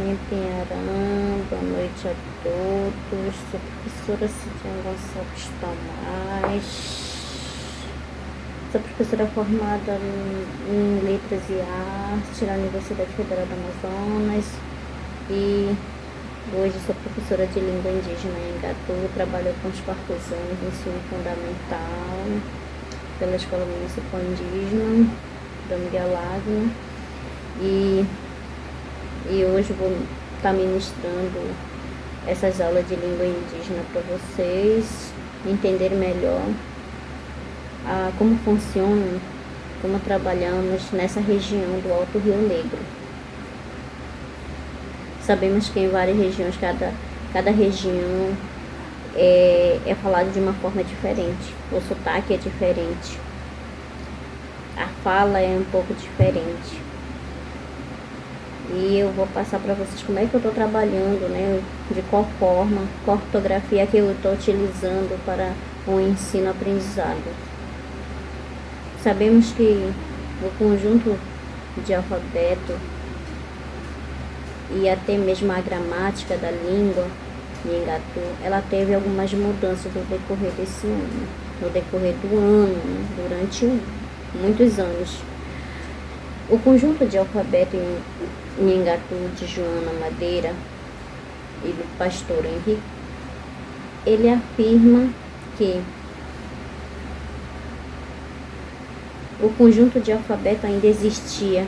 Elaine Pinharão, boa noite a todos. Sou professora Cidiane Gonçalves Tomás. Sou professora formada em Letras e Artes na Universidade Federal do Amazonas e hoje sou professora de língua indígena em Engatu. Trabalho com os quartos anos de ensino fundamental pela Escola Municipal Indígena da Miguel Ávila e hoje vou estar ministrando essas aulas de língua indígena para vocês entenderem melhor como funciona, como trabalhamos nessa região do Alto Rio Negro. Sabemos que em várias regiões, cada região é falado de uma forma diferente, o sotaque é diferente, a fala é um pouco diferente. E eu vou passar para vocês como é que eu estou trabalhando, né? De qual forma, qual ortografia que eu estou utilizando para o ensino-aprendizado. Sabemos que o conjunto de alfabeto e até mesmo a gramática da língua de Engatu, ela teve algumas mudanças no decorrer desse ano, no decorrer do ano, né? Durante muitos anos. O conjunto de alfabeto em Engatu de Joana Madeira e do pastor Henrique, ele afirma que o conjunto de alfabeto ainda existia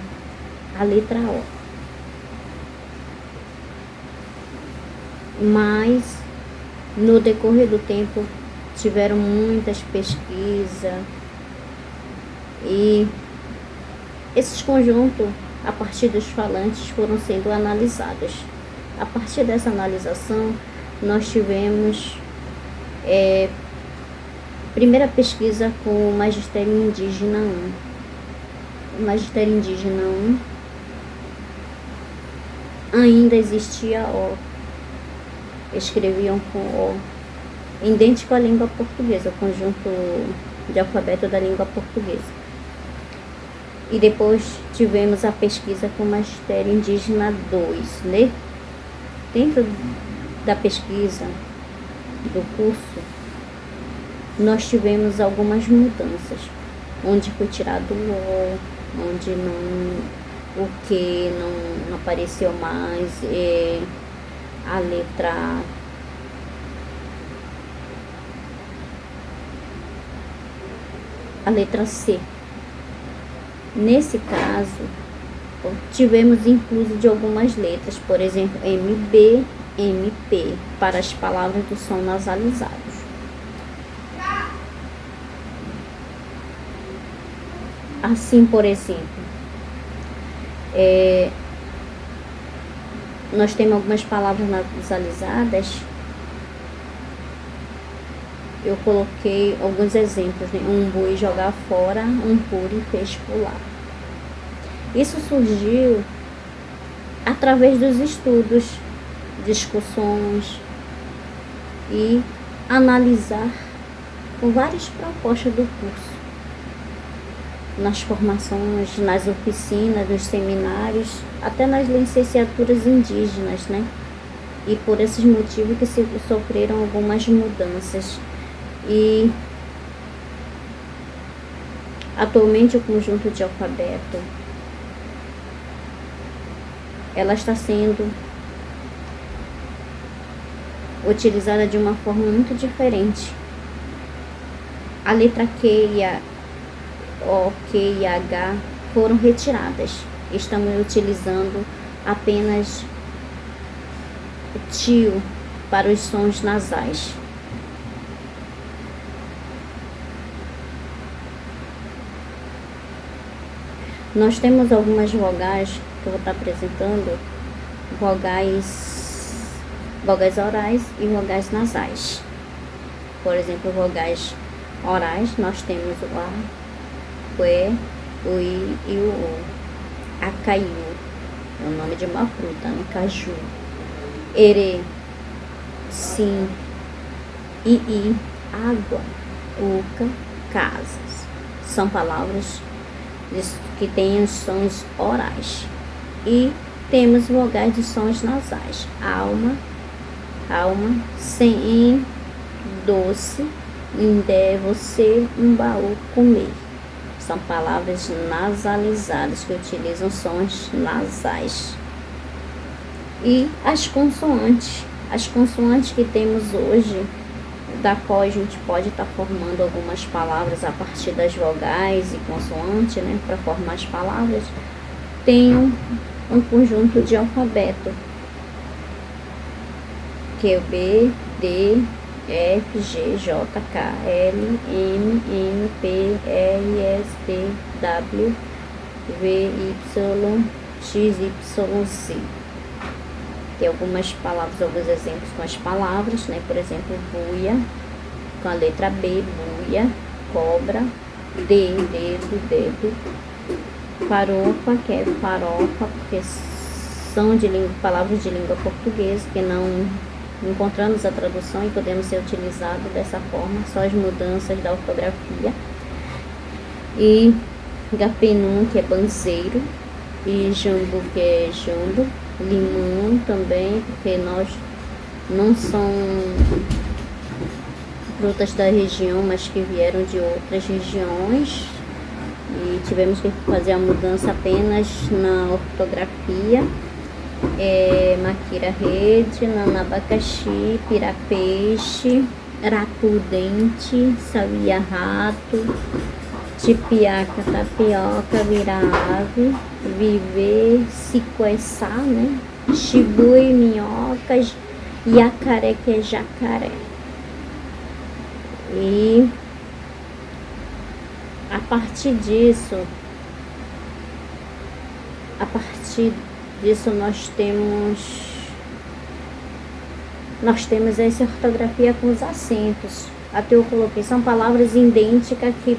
a letra O. Mas no decorrer do tempo tiveram muitas pesquisas e esses conjuntos, a partir dos falantes, foram sendo analisados. A partir dessa analisação, nós tivemos primeira pesquisa com o Magistério Indígena 1. O Magistério Indígena 1 ainda existia O. Escreviam com O, idêntico à língua portuguesa, o conjunto de alfabeto da língua portuguesa. E depois tivemos a pesquisa com o Magistério Indígena 2, né? Dentro da pesquisa do curso, nós tivemos algumas mudanças, onde foi tirado o O, onde o que não apareceu mais, a letra C. Nesse caso, tivemos incluso de algumas letras, por exemplo, MB, MP, para as palavras do som nasalizados. Assim, por exemplo, nós temos algumas palavras nasalizadas. Eu coloquei alguns exemplos, né? Um boi jogar fora, um puri fez pular. Isso surgiu através dos estudos, discussões e analisar com várias propostas do curso. Nas formações, nas oficinas, nos seminários, até nas licenciaturas indígenas, né? E por esses motivos que sofreram algumas mudanças. E atualmente o conjunto de alfabeto, ela está sendo utilizada de uma forma muito diferente. A letra Q e a O, Q e H foram retiradas. Estamos utilizando apenas tio para os sons nasais. Nós temos algumas vogais que eu vou estar apresentando, vogais orais e vogais nasais. Por exemplo, vogais orais, nós temos o A, o E, o I e o O. Acaiu, é o nome de uma fruta, né? Caju. Ere, sim, I, água, uca, casas. São palavras que têm os sons orais. E temos vogais de sons nasais. Alma, sem, doce, indé, você, baú, comer. São palavras nasalizadas que utilizam sons nasais. E as consoantes que temos hoje, da qual a gente pode estar formando algumas palavras a partir das vogais e consoante, né, para formar as palavras, tem um conjunto de alfabeto, que é o B, D, F, G, J, K, L, M, N, P, R, S, T, W, V, Y, X, Y, Z. Tem algumas palavras, alguns exemplos com as palavras, né? Por exemplo, buia, com a letra B, buia, cobra, dedo, farofa, que é farofa, porque são palavras de língua portuguesa, que não encontramos a tradução e podemos ser utilizados dessa forma, só as mudanças da ortografia. E gapenum, que é banzeiro, e jambu, que é jambo, limão também, porque nós não são frutas da região, mas que vieram de outras regiões, e tivemos que fazer a mudança apenas na ortografia. Maquira rede, nanabacaxi, pirapeixe, rapu-dente, sabia rato, tipiaca, tapioca, vira-ave, viver, sequeçar, né? Chibui, minhocas, iacaré, que é jacaré. E a partir disso nós temos essa ortografia com os acentos. Até eu coloquei, são palavras idênticas que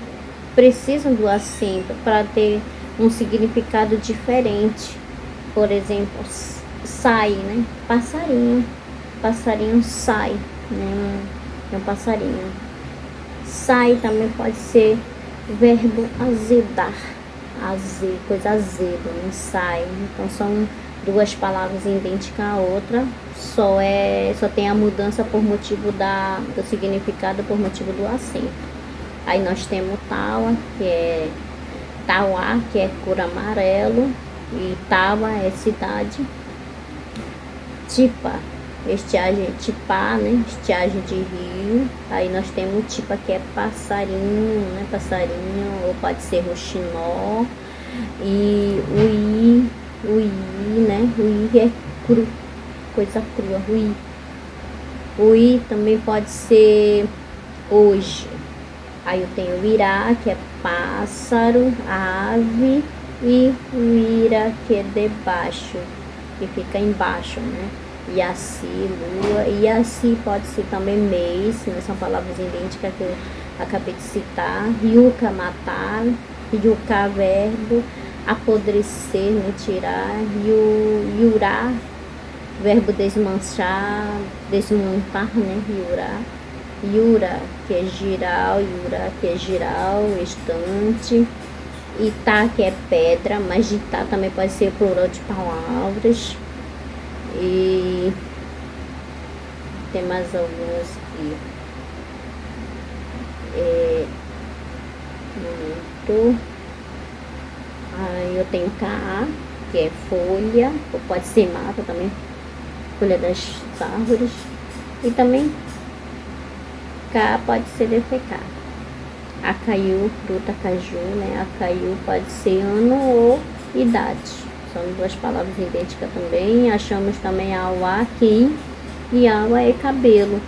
precisam do acento para ter um significado diferente. Por exemplo, sai, né? Passarinho sai, né? É um passarinho. Sai também pode ser verbo azedar, coisa azeda, né? Sai. Então são duas palavras idênticas à outra, só tem a mudança por motivo do significado, por motivo do acento. Aí nós temos Taua, que é Tauá, que é cor amarelo, e Taua é cidade. Tipa, estiagem, tipá, né? Estiagem de rio. Aí nós temos Tipa, que é passarinho, né? Passarinho, ou pode ser roxinó. E uí, né? Uí é cru, coisa crua, uí. Uí também pode ser hoje. Aí eu tenho o irá, que é pássaro, ave, e o ira, que é debaixo, que fica embaixo, né? Iaci, lua. Iaci pode ser também mês, né? São palavras idênticas que eu acabei de citar. Yuca, matar. Yuca, verbo. Apodrecer, né? Tirar. Yurá, verbo desmanchar, desmontar, né? Yurá. Yura, que é giral, Yura, que é giral, estante. Itá, que é pedra, mas Itá também pode ser plural de palavras. E tem mais algumas aqui. Aí eu tenho Cá, que é folha, ou pode ser mata também, folha das árvores. E também Cá pode ser defecar. Acaiu, fruta, caju, né? Acaiu pode ser ano ou idade. São duas palavras idênticas também. Achamos também auá aqui, e auá é cabelo.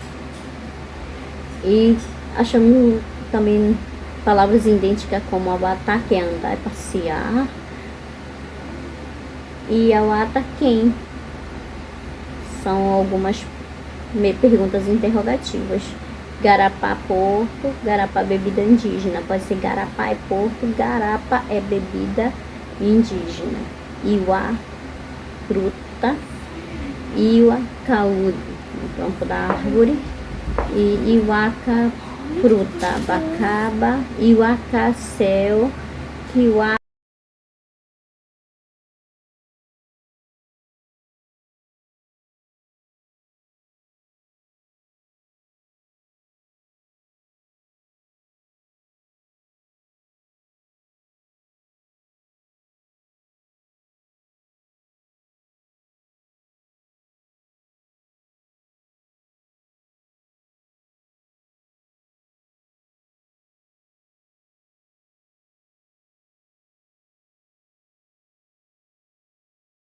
E achamos também palavras idênticas como abatá, que é andar e passear. E auá quem? São algumas perguntas interrogativas. Garapá, porto. Garapá, bebida indígena. Pode ser garapá é porto, garapa é bebida indígena. Iuá, fruta. Iuá, caúde, no tronco da árvore. E iuaca, fruta. Bacaba, iuaca, céu. Iuá